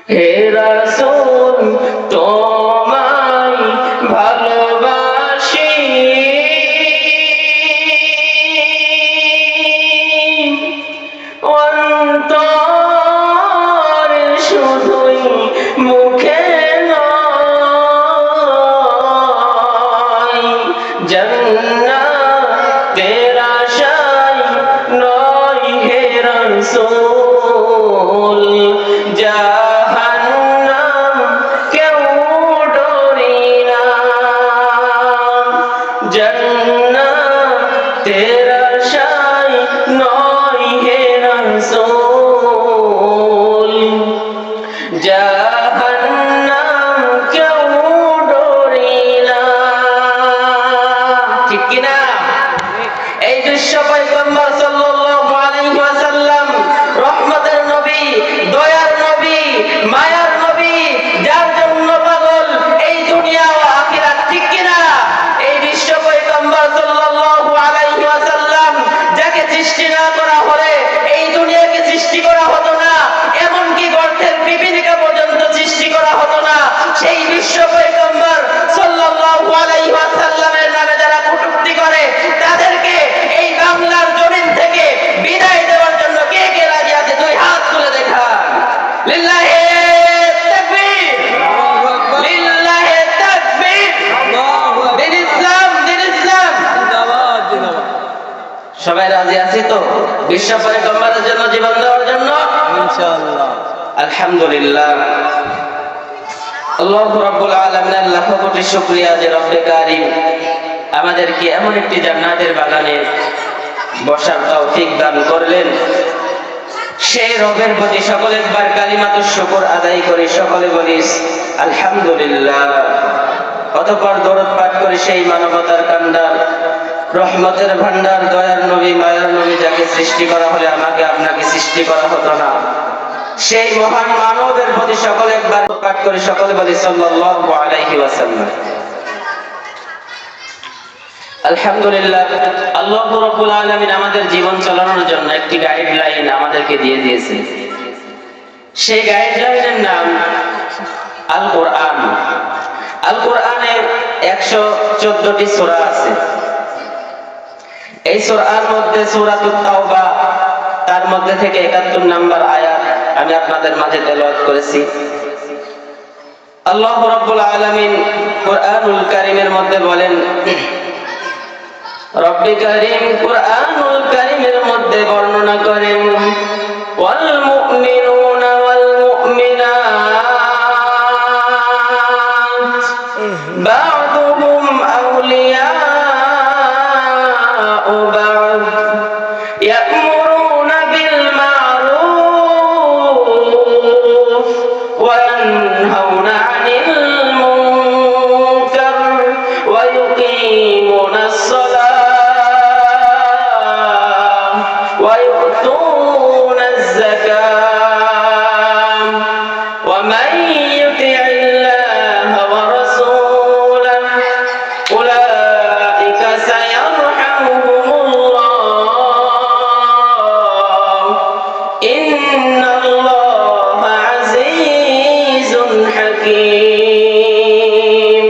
হে রাসূল তোমায় ভালোবাসি, অন্তর শুধুই মুখে নয়, জান্নাতের আশায় নয় হে রাসূল, জাহান্নাম কেউ ডরি না, জান্নাতের আশায় নয় হে রাসূল, জাহান্নাম কেউ ডরি না। ঠিক কিনা? এই বিশ্ব পয়গম্বর সাল্লাল্লাহু আলাইহি ওয়াসাল্লাম রহমতের নবী, দয়ার নবী, মায়ার নবী, যার জন্য পাগল এই দুনিয়া ও আখিরাত। ঠিক কিনা? এই বিশ্ব পয়গম্বর সাল্লাল্লাহু আলাইহি ওয়াসাল্লাম যাকে সৃষ্টি না করা হলে এই দুনিয়াকে সৃষ্টি করা হতো না, এমনকি গর্তের পিপীলিকা পর্যন্ত সৃষ্টি করা হতো না। সেই বিশ্ব পয়গম্বর সাল্লাল্লাহু আলাইহি ওয়াসাল্লামের নামে যারা কটূক্তি করে তাদেরকে এই বাংলার জমিন থেকে বিদায় দেওয়ার জন্য কে কে রাজি আছে? দুই হাত তুলে দেখান। লিল্লাহি তাকবীর, লিল্লাহি তাকবীর। দিন ইসলাম, দিন ইসলাম। সবাই রাজি আছি তো বিশ্ব পয়গম্বরের জন্য জীবন দেওয়ার জন্য? ইনশাআল্লাহ। আলহামদুলিল্লাহ। আল্লাহু রাব্বুল আলামিনের লাখ কোটি শুকরিয়া যে রব্বে কারীম আমাদেরকে এমন একটি জান্নাতের বাগানে বসার তৌফিক দান করলেন। সেই রবের প্রতি সকলে একবার কালিমাতুশ শুকর আদায় করি, সকলে বলি আলহামদুলিল্লাহ। অতঃপর দরুদ পাঠ করি সেই মানবতার কান্ডার, রহমতের ভান্ডার, দয়ার নবী, মায়ার নবী, যাকে সৃষ্টি করা হলে আমাকে আপনাকে সৃষ্টি করা হতো না, সেই মহান মানবের প্রতি সকলে একবার পাঠ করি, সকলে বলি সাল্লাল্লাহু আলাইহি ওয়াসাল্লাম। আলহামদুলিল্লাহ। আল্লাহু রাব্বুল আলামিন আমাদের জীবন চালানোর জন্য একটি গাইডলাইন আমাদেরকে দিয়ে দিয়েছে। সেই গাইডলাইনের নাম আল কোরআন। আল কোরআনে 114টি সূরা আছে। এই সূরার মধ্যে সূরাতুত তাওবা, তার মধ্যে থেকে 71 নম্বর আয়াত আমি আপনাদের মাঝে তেলাওয়াত করেছি। আল্লাহু রাব্বুল আলামিন কোরআনুল কারীমের মধ্যে বলেন, রব্বে কারীম কোরআনুল কারীমের মধ্যে বর্ণনা করেন, ওয়াল মুমিনুনা ওয়াল মুমিনাত বা'দুহুম আউলিয়াউ বা'দ ইয়া'মুরুনা বিল মা'রুফ ওয়া ইয়ানহাউনা আনিল মুনকার ওয়া ইউকিমুনাস সালাহ ويؤتون الزكاة ومن يطع الله ورسوله أولئك سيرحمهم الله إن الله عزيز حكيم।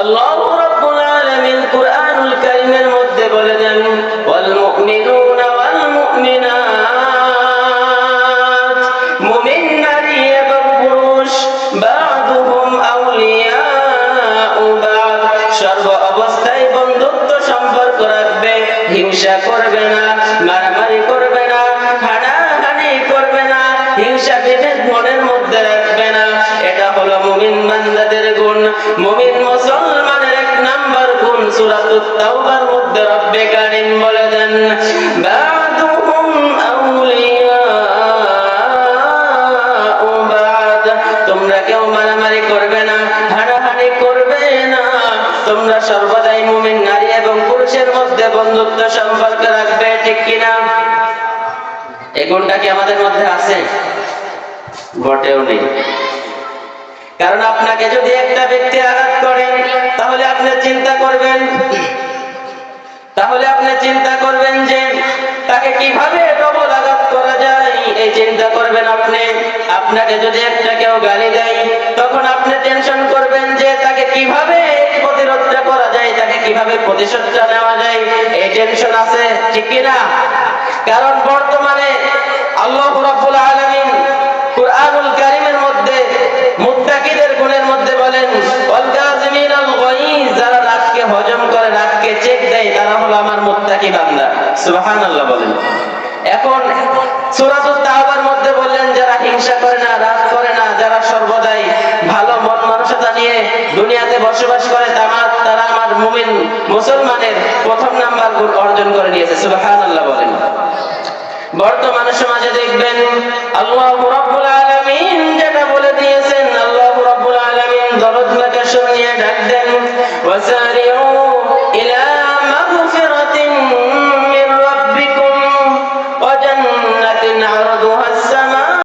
الله رب العالمين قرآن الكريم المدة بلدن والمؤمنون والمؤمنات মুমিন নারী এবং পুরুষ বা'দুহুম আউলিয়াউ বা'দ সর্ব অবস্থায় বন্ধুত্ব সম্পর্ক রাখবে, হিংসা করবে না, মারামারি করবে না, হানাহানি করবে না, হিংসা বিভেদ মনের মধ্যে রাখবে না। এটা হলো মুমিন বান্দাদের গুণ। মুমিন মুসলমানের এক নাম্বার গুণ সূরাতুত তাওবার মধ্যে রব্বে কারীম বলে দেন, বা'দুহুম আউলিয়াউ বা'দ তোমরা কেউ মারামারি করবে না, হানাহানি করবে না, তোমরা সর্বদাই মুমিন নারী এবং পুরুষের মধ্যে বন্ধুত্ব সম্পর্ক রাখবে। ঠিক কিনা? এই গুণটা কি আমাদের মধ্যে আছে? মোটেও নেই। কারণ আপনাকে যদি একটা ব্যক্তি আঘাত করেন তাহলে আপনি চিন্তা করবেন যে তাকে কিভাবে ডবল আঘাত করা যায়। এই চিন্তা করবেন আপনি। আপনাকে যদি একটা কেউ গালি দেয়, তখন আপনি টেনশন করবেন যে তাকে কিভাবে প্রতিরোধটা করা যায়, তাকে কিভাবে প্রতিশোধটা নেওয়া যায়, এই টেনশন আছে, ঠিক কিনা? কারণ বর্তমানে আল্লাহ রাব্বুল আলামিন কুরআনুল কারীমের মধ্যে মুত্তাকিদের গুণের মধ্যে বলেন, ওয়াল কাযিমিনাল গায়জ, যারা রাগকে হজম করে, রাগকে চেক দেয়, তারা হলো আমার মুত্তাকি বান্দা। সুবহানাল্লাহ বলেন। এখন সূরাতুত তাওবার মধ্যে বললেন, যারা হিংসা করে না, রাগ করে না, যারা সর্বদাই ভালো মন মানসিকতা নিয়ে দুনিয়াতে বসবাস করে, তারা আমার মুমিন মুসলমানের প্রথম নাম্বার গুণ অর্জন করে নিয়েছে। সুবহানাল্লাহ বলেন। বর্তমান সমাজে দেখবেন আল্লাহ রাব্বুল আলামিন যেটা বলে দিয়েছেন, আল্লাহ রাব্বুল আলামিন দরদ লাকে শুনিয়ে ডাক দেন, ওয়াসারিউ ইলা